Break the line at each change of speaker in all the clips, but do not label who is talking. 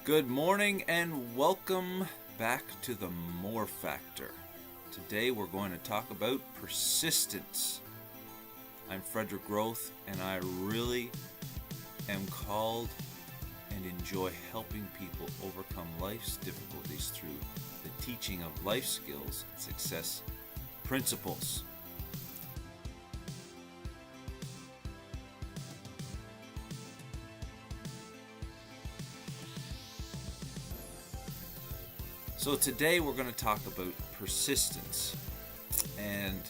Good morning and welcome back to the More Factor. Today we're going to talk about persistence. I'm Frederick Groth and I really am called and enjoy helping people overcome life's difficulties through the teaching of life skills and success principles. So today we're going to talk about persistence, and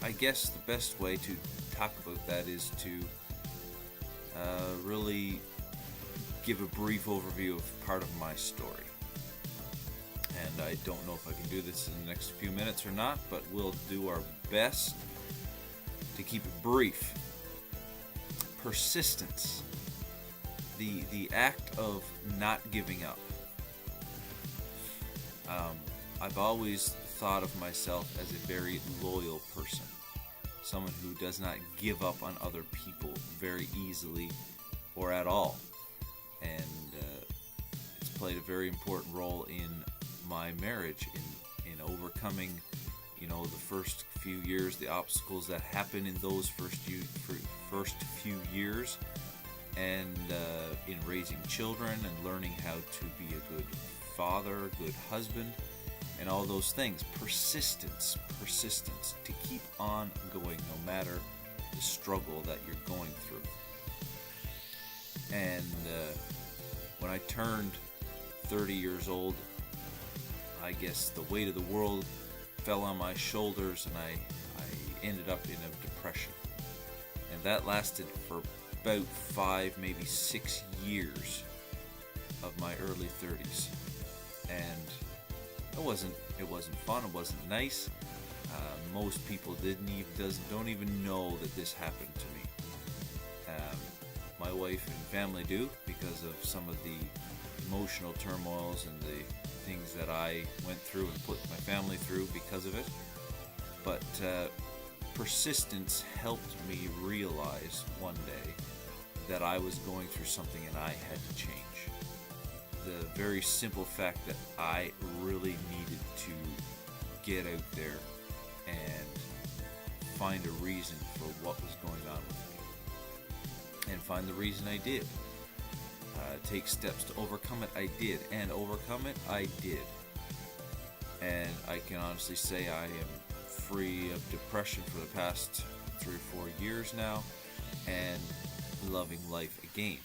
I guess the best way to talk about that is to really give a brief overview of part of my story. And I don't know if I can do this in the next few minutes or not, but we'll do our best to keep it brief. Persistence, the act of not giving up. I've always thought of myself as a very loyal person, someone who does not give up on other people very easily or at all, and it's played a very important role in my marriage, in overcoming, the first few years, the obstacles that happen in those first few years, and in raising children and learning how to be a good father, a good husband, and all those things. Persistence to keep on going no matter the struggle that you're going through. And when I turned 30 years old, I guess the weight of the world fell on my shoulders and I ended up in a depression. And that lasted for about 5, maybe 6 years of my early 30s. And it wasn't fun. It wasn't nice. Most people don't even know that this happened to me. My wife and family do, because of some of the emotional turmoils and the things that I went through and put my family through because of it. But persistence helped me realize one day that I was going through something and I had to change. The very simple fact that I really needed to get out there and find a reason for what was going on with me. And find the reason I did. Take steps to overcome it, I did. And overcome it, I did. And I can honestly say I am free of depression for the past 3 or 4 years now, and loving life again.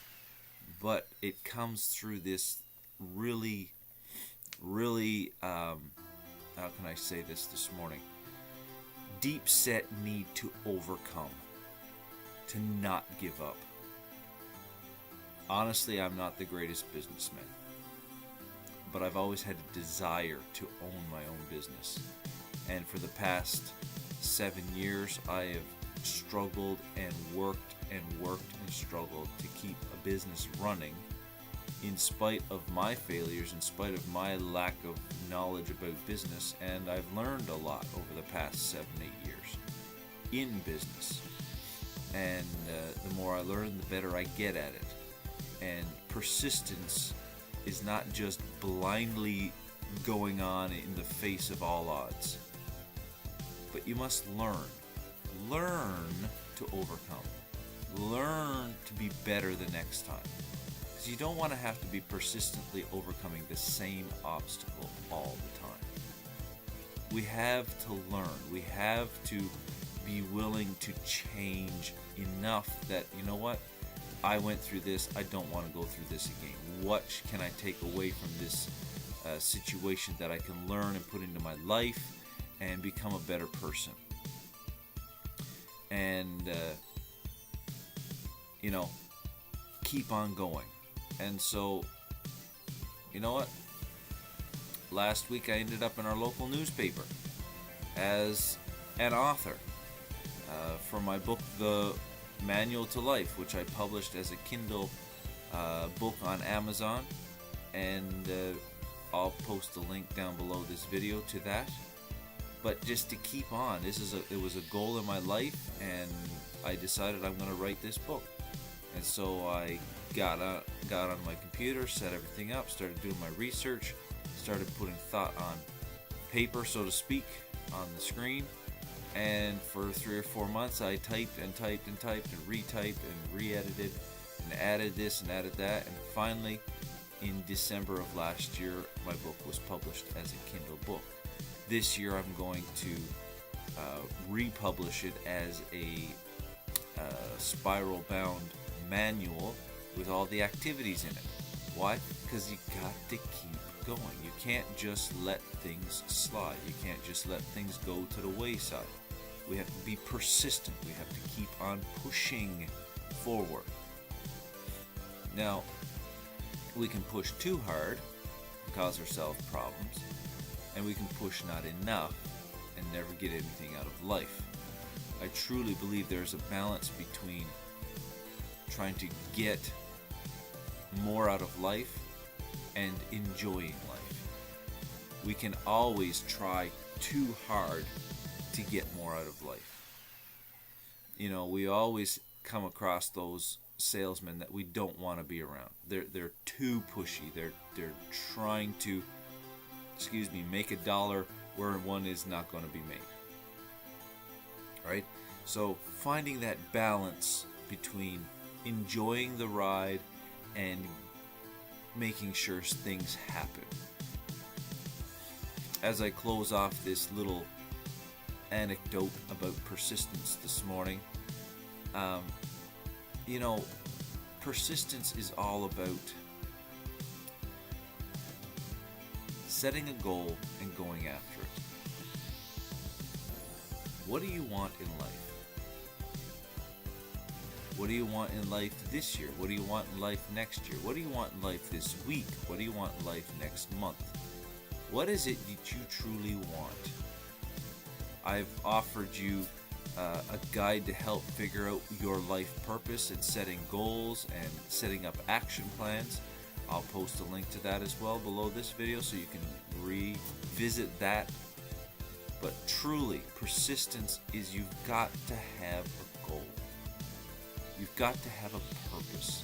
But it comes through this really, how can I say this morning? Deep set need to overcome, to not give up. Honestly, I'm not the greatest businessman, but I've always had a desire to own my own business. And for the past 7 years, I have struggled and worked and struggled to keep a business running, in spite of my failures, in spite of my lack of knowledge about business. And I've learned a lot over the past 7-8 years in business. And the more I learn, the better I get at it. And persistence is not just blindly going on in the face of all odds, but you must learn to overcome, learn to be better the next time. Because you don't want to have to be persistently overcoming the same obstacle all the time. We have to learn, we have to be willing to change enough that, you know what, I went through this, I don't want to go through this again. What can I take away from this situation that I can learn and put into my life and become a better person? And, keep on going. And so, you know what? Last week I ended up in our local newspaper as an author for my book, The Manual to Life, which I published as a Kindle book on Amazon, and I'll post a link down below this video to that. But just to keep on, it was a goal in my life, and I decided I'm going to write this book. And so I got on my computer, set everything up, started doing my research, started putting thought on paper, so to speak, on the screen. And for 3 or 4 months, I typed and typed and typed and retyped and re-edited and added this and added that. And finally, in December of last year, my book was published as a Kindle book. This year, I'm going to republish it as a spiral-bound manual with all the activities in it. Why? Because you got to keep going. You can't just let things slide. You can't just let things go to the wayside. We have to be persistent. We have to keep on pushing forward. Now, we can push too hard and cause ourselves problems, and we can push not enough and never get anything out of life. I truly believe there's a balance between trying to get more out of life and enjoying life. We can always try too hard to get more out of life. You know, we always come across those salesmen that we don't want to be around. They're too pushy. They're trying to, make a dollar where one is not going to be made. Right? So finding that balance between enjoying the ride and making sure things happen. As I close off this little anecdote about persistence this morning, persistence is all about setting a goal and going after it. What do you want in life? What do you want in life this year? What do you want in life next year? What do you want in life this week? What do you want in life next month? What is it that you truly want? I've offered you a guide to help figure out your life purpose and setting goals and setting up action plans. I'll post a link to that as well below this video so you can revisit that. But truly, persistence is you've got to have a goal. You've got to have a purpose.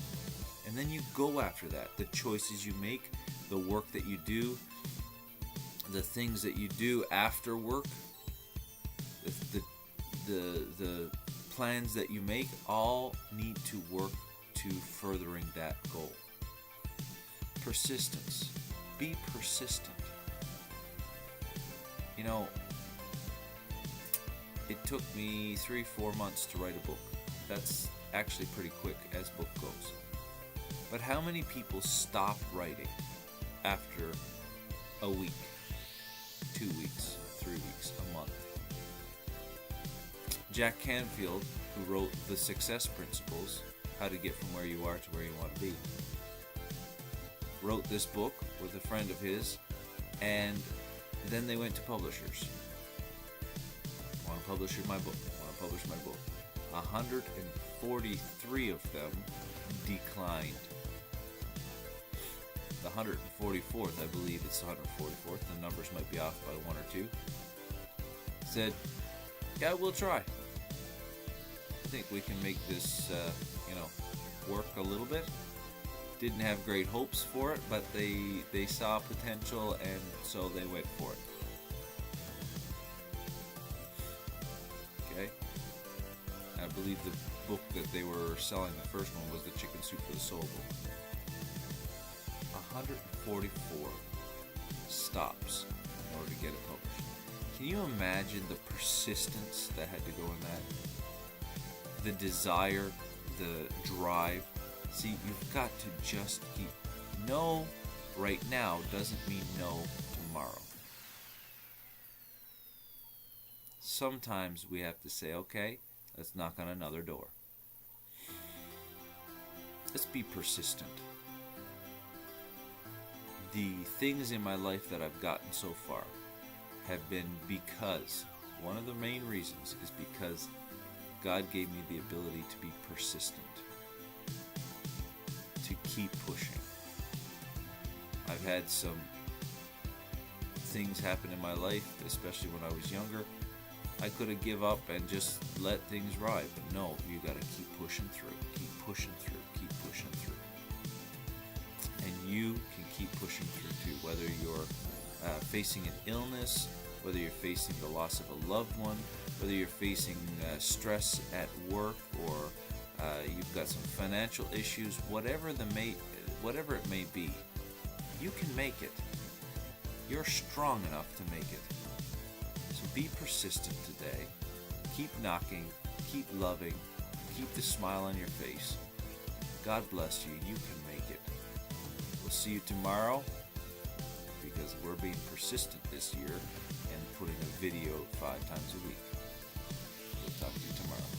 And then you go after that. The choices you make, the work that you do, the things that you do after work, the plans that you make all need to work to furthering that goal. Persistence. Be persistent. You know, it took me 3-4 months to write a book. That's actually pretty quick as book goes. But how many people stop writing after a week, 2 weeks, 3 weeks, a month? Jack Canfield, who wrote The Success Principles, How to Get From Where You Are to Where You Want to Be, wrote this book with a friend of his, and then they went to publishers. I want to publish my book. 143 of them declined. The 144th, I believe it's the 144th, the numbers might be off by 1 or 2, said, yeah, we'll try. I think we can make this, work a little bit. Didn't have great hopes for it, but they saw potential, and so they went for it. Okay? I believe the book that they were selling, the first one, was The Chicken Soup for the Soul book. 144 stops in order to get it published. Can you imagine the persistence that had to go in that? The desire, the drive. See, you've got to just keep. No right now doesn't mean no tomorrow. Sometimes we have to say, okay, let's knock on another door. Let's be persistent. The things in my life that I've gotten so far have been because, one of the main reasons is because God gave me the ability to be persistent, to keep pushing. I've had some things happen in my life, especially when I was younger, I could have give up and just let things ride, but no, you got to keep pushing through, keep pushing through, keep pushing through. And you can keep pushing through too, whether you're facing an illness, whether you're facing the loss of a loved one, whether you're facing stress at work, or you've got some financial issues, whatever it may be, you can make it. You're strong enough to make it. So be persistent today. Keep knocking, keep loving, keep the smile on your face. God bless you. You can make it. We'll see you tomorrow, because we're being persistent this year and putting a video 5 times a week. We'll talk to you tomorrow.